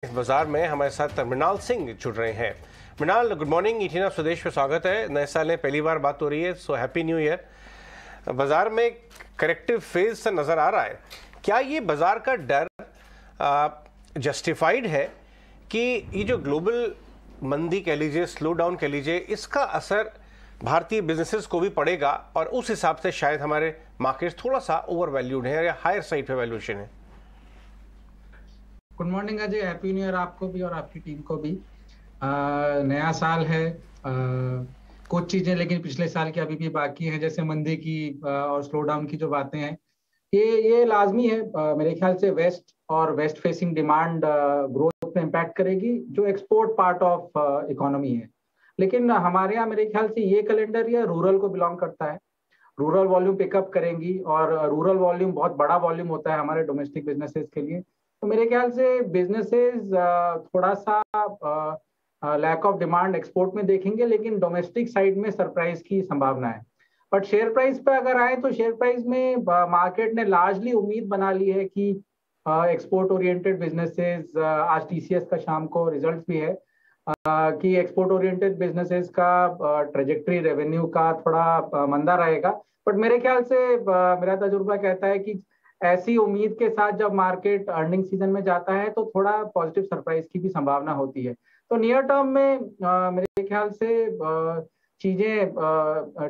इस बाजार में हमारे साथ मृणाल सिंह जुड़ रहे हैं। Mrinal, good morning. ईटीना स्वदेश में स्वागत है। नए साल में पहली बार बात हो रही है, सो हैप्पी न्यू ईयर। बाजार में करेक्टिव फेज से नजर आ रहा है, क्या ये बाजार का डर जस्टिफाइड है कि ये जो ग्लोबल मंदी कह लीजिए, स्लो डाउन कह लीजिए, इसका असर भारतीय बिजनेसेस को भी पड़ेगा और उस हिसाब से शायद हमारे मार्केट्स थोड़ा सा ओवर वैल्यूड है या हायर साइड पे वैल्यूएशन है? Good morning Ajay, happy new year आपको भी और आपकी टीम को भी। नया साल है। कुछ चीजें लेकिन पिछले साल की अभी भी बाकी हैं, जैसे मंदी की और स्लो डाउन की जो बातें हैं, ये लाजमी है। मेरे ख्याल से वेस्ट और वेस्ट फेसिंग डिमांड ग्रोथ पे इम्पैक्ट करेगी, जो एक्सपोर्ट पार्ट ऑफ इकोनॉमी है। लेकिन हमारे यहाँ मेरे ख्याल से ये कैलेंडर या रूरल को बिलोंग करता है। रूरल वॉल्यूम पिकअप करेंगी और रूरल वॉल्यूम बहुत बड़ा वॉल्यूम होता है हमारे डोमेस्टिक बिजनेसेस के लिए। तो मेरे ख्याल से बिजनेसेस थोड़ा सा लैक ऑफ डिमांड एक्सपोर्ट में देखेंगे, लेकिन डोमेस्टिक साइड में सरप्राइज की संभावना है। बट शेयर प्राइस पे अगर आए तो शेयर प्राइस में मार्केट ने लार्जली उम्मीद बना ली है कि एक्सपोर्ट ओरिएंटेड बिजनेसेस, आज टीसीएस का शाम को रिजल्ट भी है, कि एक्सपोर्ट ओरिएंटेड बिजनेसेस का ट्रेजेक्टरी रेवेन्यू का थोड़ा मंदा रहेगा। बट मेरे ख्याल से मेरा तजुर्बा कहता है कि ऐसी उम्मीद के साथ जब मार्केट अर्निंग सीजन में जाता है तो थोड़ा पॉजिटिव सरप्राइज की भी संभावना होती है। तो नियर टर्म में मेरे ख्याल से चीजें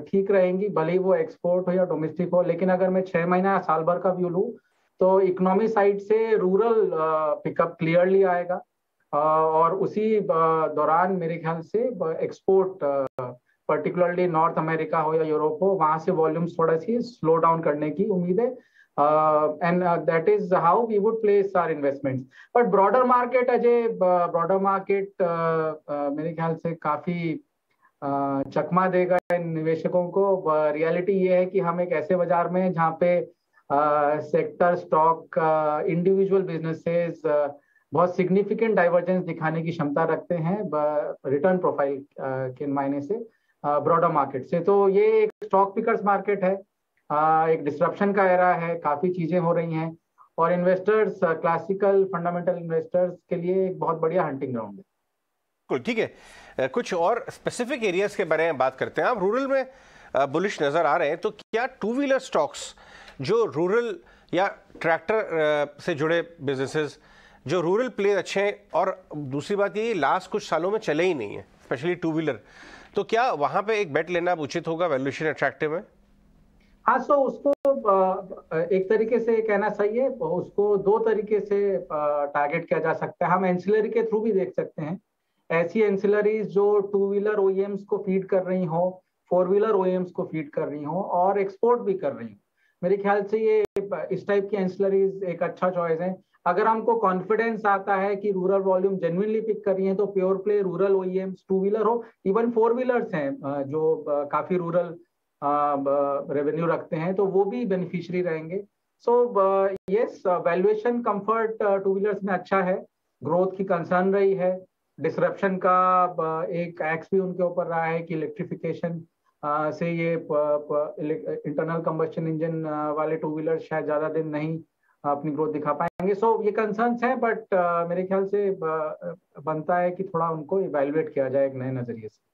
ठीक रहेंगी, भले ही वो एक्सपोर्ट हो या डोमेस्टिक हो। लेकिन अगर मैं 6 महीना साल भर का व्यू लूँ तो इकोनॉमी साइड से रूरल पिकअप क्लियरली आएगा, और उसी दौरान मेरे ख्याल से एक्सपोर्ट, पर्टिकुलरली नॉर्थ अमेरिका हो या यूरोप हो, वहां से वॉल्यूम्स थोड़ा सी स्लो डाउन करने की उम्मीद है। And that is how we would place our investments. But broader market, Ajay, broader market मेरे ख्याल से काफी चकमा देगा इन निवेशकों को। रियलिटी ये है कि हम एक ऐसे बाजार में हैं जहाँ पे सेक्टर, स्टॉक, इंडिविजुअल बिजनेसेस बहुत सिग्निफिकेंट डाइवर्जेंस दिखाने की क्षमता रखते हैं रिटर्न प्रोफाइल के मायने से ब्रॉडर मार्केट से। तो ये एक स्टॉक पिकर्स मार्केट है, एक डिस्ट्रप्शन का एरा है, काफी चीजें हो रही हैं, और इन्वेस्टर्स, क्लासिकल फंडामेंटल इन्वेस्टर्स के लिए एक बहुत बढ़िया हंटिंग ग्राउंड है। बिल्कुल ठीक है। कुछ और स्पेसिफिक एरियाज के बारे में बात करते हैं। आप रूरल में बुलिश नजर आ रहे हैं, तो क्या टू व्हीलर स्टॉक्स जो रूरल या ट्रैक्टर से जुड़े बिजनेसेस, जो रूरल प्ले अच्छे हैं, और दूसरी बात ये लास्ट कुछ सालों में चले ही नहीं है, स्पेशली टू व्हीलर, तो क्या वहां पे एक बेट लेना उचित होगा? वैल्यूएशन अट्रैक्टिव है? हाँ, तो उसको एक तरीके से कहना सही है, उसको दो तरीके से टारगेट किया जा सकता है। हम एंसिलरी के थ्रू भी देख सकते हैं, ऐसी एंसिलरीज जो टू व्हीलर ओईएम्स को फीड कर रही हो, फोर व्हीलर ओईएम्स को फीड कर रही हो और एक्सपोर्ट भी कर रही हो। मेरे ख्याल से ये इस टाइप की एंसिलरीज एक अच्छा चॉइस है। अगर हमको कॉन्फिडेंस आता है कि रूरल वॉल्यूम जेन्युइनली पिक कर रही है, तो pure play rural OEMs, two wheeler हो, इवन फोर व्हीलर्स हैं जो काफी रूरल रेवेन्यू रखते हैं, तो वो भी बेनिफिशियरी रहेंगे। So yes, valuation comfort two wheelers में अच्छा है। ग्रोथ की कंसर्न रही है, डिसरप्शन का एक एक्स भी उनके ऊपर रहा है कि इलेक्ट्रिफिकेशन से ये इंटरनल कंबस्शन इंजन वाले टू व्हीलर शायद ज्यादा दिन नहीं अपनी ग्रोथ दिखा पाएंगे। सो ये कंसर्न्स हैं, बट मेरे ख्याल से बनता है कि थोड़ा उनको इवैल्यूएट किया जाए एक नए नजरिए से।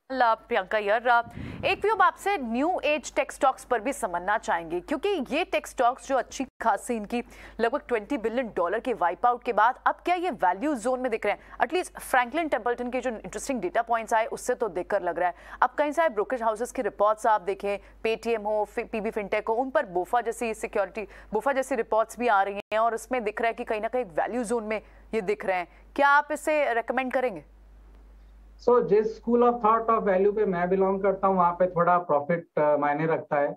प्रियंका यार, एक व्यू आपसे न्यू एज टेक स्टॉक्स पर भी समझना चाहेंगे, क्योंकि ये टेक स्टॉक्स जो अच्छी खासी इनकी लगभग $20 बिलियन के वाइप आउट के बाद अब क्या ये वैल्यू जोन में दिख रहे हैं? एटलीस्ट फ्रैंकलिन टेम्पल्टन के जो इंटरेस्टिंग डेटा पॉइंट्स आए उससे तो देखकर लग रहा है। अब कई सारे ब्रोकरेज हाउसेस की रिपोर्ट्स आप देखें, पेटीएम हो, पीबी फिनटेक हो, उन पर बोफा जैसी रिपोर्ट्स भी आ रही हैं और उसमें दिख रहा है कि कहीं ना कहीं वैल्यू जोन में ये दिख रहे हैं। क्या आप इसे रेकमेंड करेंगे? जिस school of thought of value पे मैं बिलोंग करता हूँ, वहां पे थोड़ा प्रॉफिट मायने रखता है।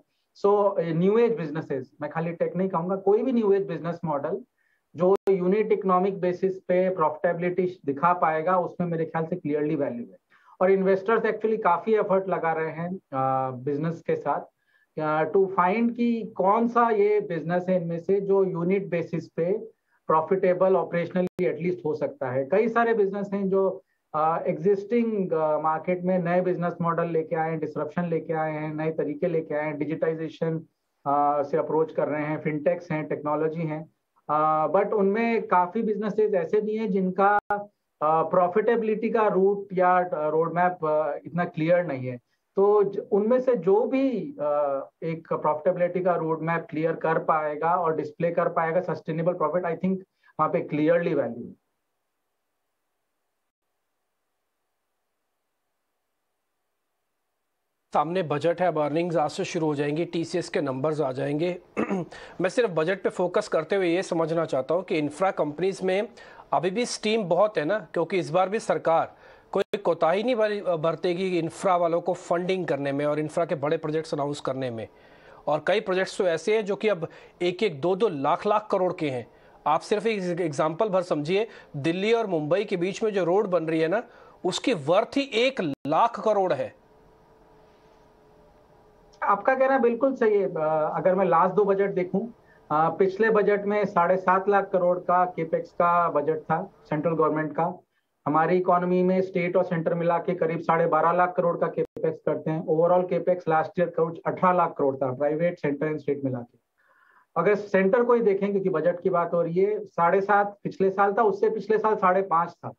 न्यू एज बिजनेसेस, मैं खाली टेक नहीं कहूंगा, कोई भी न्यू एज बिजनेस मॉडल जो यूनिट इकोनॉमिक बेसिस पे प्रॉफिटेबिलिटी दिखा पाएगा, उसमें मेरे ख्याल से क्लियरली वैल्यू है। और इन्वेस्टर्स एक्चुअली काफी एफर्ट लगा रहे हैं बिजनेस के साथ टू फाइंड कि कौन सा ये बिजनेस है इनमें से जो यूनिट बेसिस पे प्रॉफिटेबल ऑपरेशनली एटलीस्ट हो सकता है। कई सारे बिजनेस हैं जो एग्जिस्टिंग मार्केट में नए बिजनेस मॉडल लेके आए हैं, डिसरप्शन लेके आए हैं, नए तरीके लेके आए हैं, डिजिटाइजेशन से अप्रोच कर रहे हैं, फिनटेक्स हैं, टेक्नोलॉजी हैं, बट उनमें काफी बिजनेसेस ऐसे भी हैं जिनका प्रॉफिटेबिलिटी का रूट या रोड मैप इतना क्लियर नहीं है। तो उनमें से जो भी एक प्रॉफिटेबिलिटी का रोड मैप क्लियर कर पाएगा और डिस्प्ले कर पाएगा सस्टेनेबल प्रॉफिट, आई थिंक वहां पे क्लियरली वैल्यू है। सामने बजट है, अब अर्निंग्स आज से शुरू हो जाएंगी, टीसीएस के नंबर्स आ जाएंगे। मैं सिर्फ बजट पे फोकस करते हुए ये समझना चाहता हूँ कि इंफ्रा कंपनीज में अभी भी स्टीम बहुत है ना, क्योंकि इस बार भी सरकार कोई कोताही नहीं बरतेगी इंफ्रा वालों को फंडिंग करने में और इंफ्रा के बड़े प्रोजेक्ट्स अनाउंस करने में। और कई प्रोजेक्ट्स तो ऐसे हैं जो कि अब 1-1, 2-2 लाख करोड़ के हैं। आप सिर्फ एक एग्जाम्पल भर समझिए, दिल्ली और मुंबई के बीच में जो रोड बन रही है ना, उसकी वर्थ ही 1 लाख करोड़ है। आपका कहना बिल्कुल सही है। अगर मैं लास्ट 2 बजट देखूं, पिछले बजट में 7.5 लाख करोड़ का केपेक्स का बजट था सेंट्रल गवर्नमेंट का। हमारी इकोनॉमी में स्टेट और सेंटर मिला के करीब 12.5 लाख करोड़ का केपेक्स करते हैं। Overall capex last year crore 18 lakh crore था, प्राइवेट, सेंटर एंड स्टेट मिला के। अगर सेंटर को ही देखें, क्योंकि बजट की बात हो रही है, 7.5 पिछले साल था, उससे पिछले साल 5.5 था।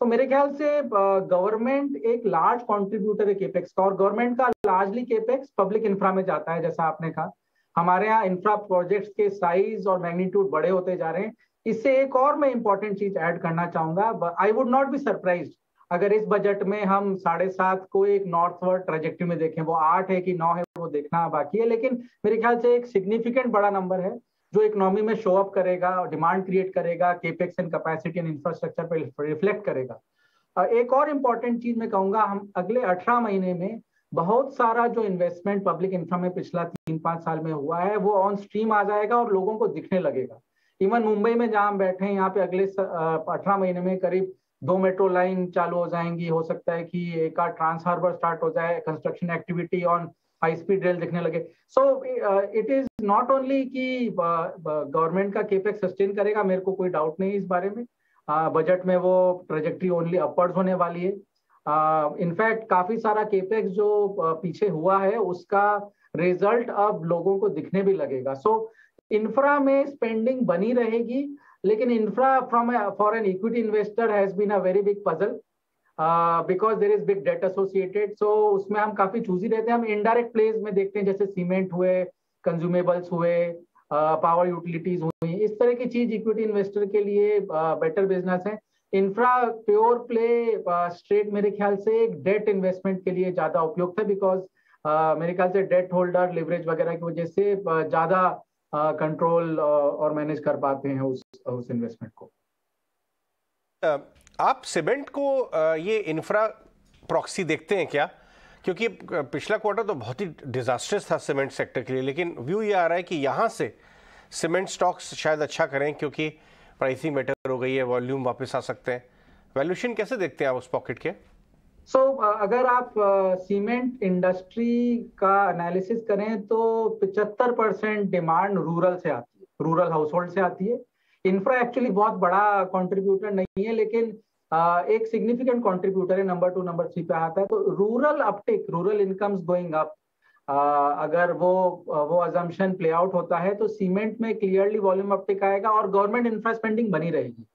तो मेरे ख्याल से गवर्नमेंट एक लार्ज कंट्रीब्यूटर है केपेक्स का, और गवर्नमेंट का लार्जली केपेक्स पब्लिक इंफ्रा में जाता है। जैसा आपने कहा, हमारे यहाँ इंफ्रा प्रोजेक्ट्स के साइज और मैग्नीट्यूड बड़े होते जा रहे हैं। इससे एक और मैं इंपॉर्टेंट चीज ऐड करना चाहूंगा। I would not be surprised अगर इस बजट में हम 7.5 को एक नॉर्थवर्ड ट्रेजेक्टरी में देखें। वो 8 है कि 9 है वो देखना बाकी है, लेकिन मेरे ख्याल से एक सिग्निफिकेंट बड़ा नंबर है जो इकोनॉमी में शो अप करेगा और डिमांड क्रिएट करेगा, capex and capacity and infrastructure पे रिफ्लेक्ट करेगा। एक और इम्पॉर्टेंट चीज मैं कहूंगा, हम अगले 18 महीने में बहुत सारा जो इन्वेस्टमेंट पब्लिक इंफ्रा में पिछला 3-5 साल में हुआ है वो ऑन स्ट्रीम आ जाएगा और लोगों को दिखने लगेगा। इवन मुंबई में जहां हम बैठे हैं, यहाँ पे अगले 18 महीने में करीब 2 मेट्रो लाइन चालू हो जाएंगी। हो सकता है कि एक आध ट्रांस हार्बर स्टार्ट हो जाए, construction activity on high speed rail दिखने लगे। So it is not only कि गवर्नमेंट का केपेक्स सस्टेन करेगा, मेरे को कोई डाउट नहीं इस बारे में। बजट में वो ट्रेजेक्टरी ओनली अपवर्ड्स होने वाली है। इनफैक्ट काफी सारा केपेक्स जो पीछे हुआ है उसका रिजल्ट अब लोगों को दिखने भी लगेगा। सो इंफ्रा में स्पेंडिंग बनी रहेगी, लेकिन infra for an equity investor has been a very big puzzle because there is big debt associated. So उसमें हम काफी चूजी रहते हैं। हम इनडायरेक्ट प्लेस में देखते हैं, जैसे सीमेंट हुए, कंज्यूमेबल्स हुए, पावर यूटिलिटीज हुई, इस तरह की चीज इक्विटी इन्वेस्टर के लिए बेटर बिजनेस है। इंफ्रा प्योर प्ले स्ट्रेट मेरे ख्याल से एक डेट इन्वेस्टमेंट के लिए ज्यादा उपयुक्त है, बिकॉज मेरे ख्याल से डेट होल्डर लिवरेज वगैरह की वजह से ज्यादा कंट्रोल और मैनेज कर पाते हैं उस इन्वेस्टमेंट को। आप सीमेंट को ये इंफ्रा प्रॉक्सी देखते हैं क्या? क्योंकि पिछला क्वार्टर तो बहुत ही डिजास्टर्स था सीमेंट सेक्टर के लिए, लेकिन व्यू ये आ रहा है कि यहाँ से सीमेंट स्टॉक्स शायद अच्छा करें क्योंकि प्राइसिंग बेटर हो गई है, वॉल्यूम वापस आ सकते हैं। वैल्यूएशन कैसे देखते हैं आप उस पॉकेट के? अगर आप सीमेंट इंडस्ट्री का एनालिसिस करें तो 75% डिमांड रूरल से आती है, रूरल हाउसहोल्ड से आती है। इंफ्रा एक्चुअली बहुत बड़ा कंट्रीब्यूटर नहीं है, लेकिन एक सिग्निफिकेंट कंट्रीब्यूटर है, नंबर 2 नंबर 3 पे आता है। तो rural Uptake, rural incomes going up, अगर वो अजम्पशन प्ले आउट होता है तो सीमेंट में क्लियरली वॉल्यूम अपटेक आएगा और गवर्नमेंट इंफ्रा स्पेंडिंग बनी रहेगी।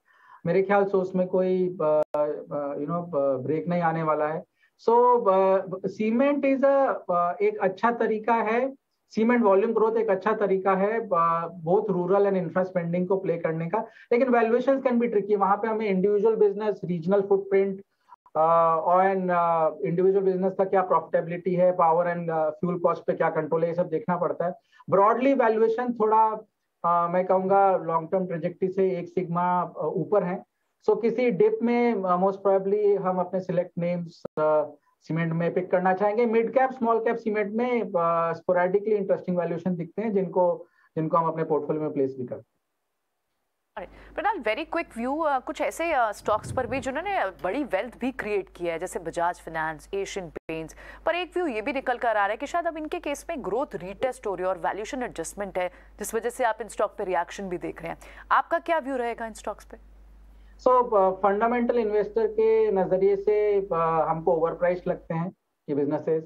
मेरे ख्याल से उसमें कोई ब्रेक नहीं आने वाला है। सो सीमेंट इज एक अच्छा तरीका है, सीमेंट वॉल्यूम ग्रोथ एक अच्छा तरीका है both rural and infra spending को प्ले करने का। लेकिन वैल्यूएशंस कैन बी ट्रिकी, वहां पे हमें इंडिविजुअल बिजनेस, रीजनल फुटप्रिंट और इंडिविजुअल बिजनेस का क्या प्रॉफिटेबिलिटी है, पावर एंड फ्यूल कॉस्ट पे क्या कंट्रोल है, ये सब देखना पड़ता है। ब्रॉडली वैल्यूएशन थोड़ा मैं कहूंगा लॉन्ग टर्म ट्रेजेक्टरी से 1 सिग्मा ऊपर है। सो किसी डिप में मोस्ट प्रोबेबली हम अपने सिलेक्ट नेम्स सीमेंट में पिक करना चाहेंगे। Mid cap small cap cement में स्पोरेडिकली इंटरेस्टिंग वैल्यूएशन दिखते हैं जिनको हम अपने पोर्टफोलियो में प्लेस भी करते हैं। प्रणाल, वेरी क्विक व्यू, कुछ ऐसे स्टॉक्स पर भी जिन्होंने बड़ी वेल्थ भी क्रिएट किया है जैसे बजाज फाइनेंस, एशियन पेंट्स, पर एक व्यू ये भी निकल कर आ रहा है कि शायद अब इनके केस में ग्रोथ रीटेस्ट हो रही है और वैल्यूएशन एडजस्टमेंट है, जिस वजह से आप इन स्टॉक पे रिएक्शन भी देख रहे हैं। आपका क्या व्यू रहेगा इन स्टॉक्स पे? फंडामेंटल इन्वेस्टर के नजरिए से हमको ओवर प्राइस लगते हैं ये बिजनेसेस।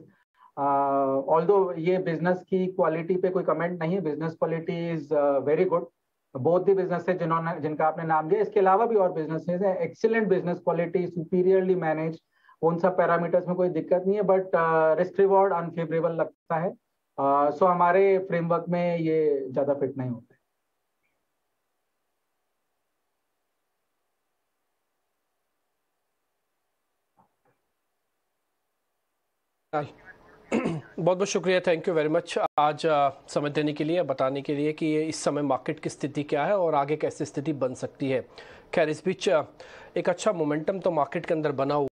ऑल्दो ये बिजनेस की क्वालिटी पे कोई कमेंट नहीं है, business quality is very good, both the businesses जिनका आपने नाम लिया, इसके अलावा भी और बिजनेसेस है, excellent business quality, superiorly manage, उन सब पैरामीटर्स में कोई दिक्कत नहीं है, बट रिस्क रिवॉर्ड अनफेवरेबल लगता है। सो हमारे फ्रेमवर्क में ये ज्यादा फिट नहीं होता है। बहुत बहुत शुक्रिया, थैंक यू वेरी मच आज समय देने के लिए, बताने के लिए कि इस समय मार्केट की स्थिति क्या है और आगे कैसी स्थिति बन सकती है। खैर इस बीच एक अच्छा मोमेंटम तो मार्केट के अंदर बना हुआ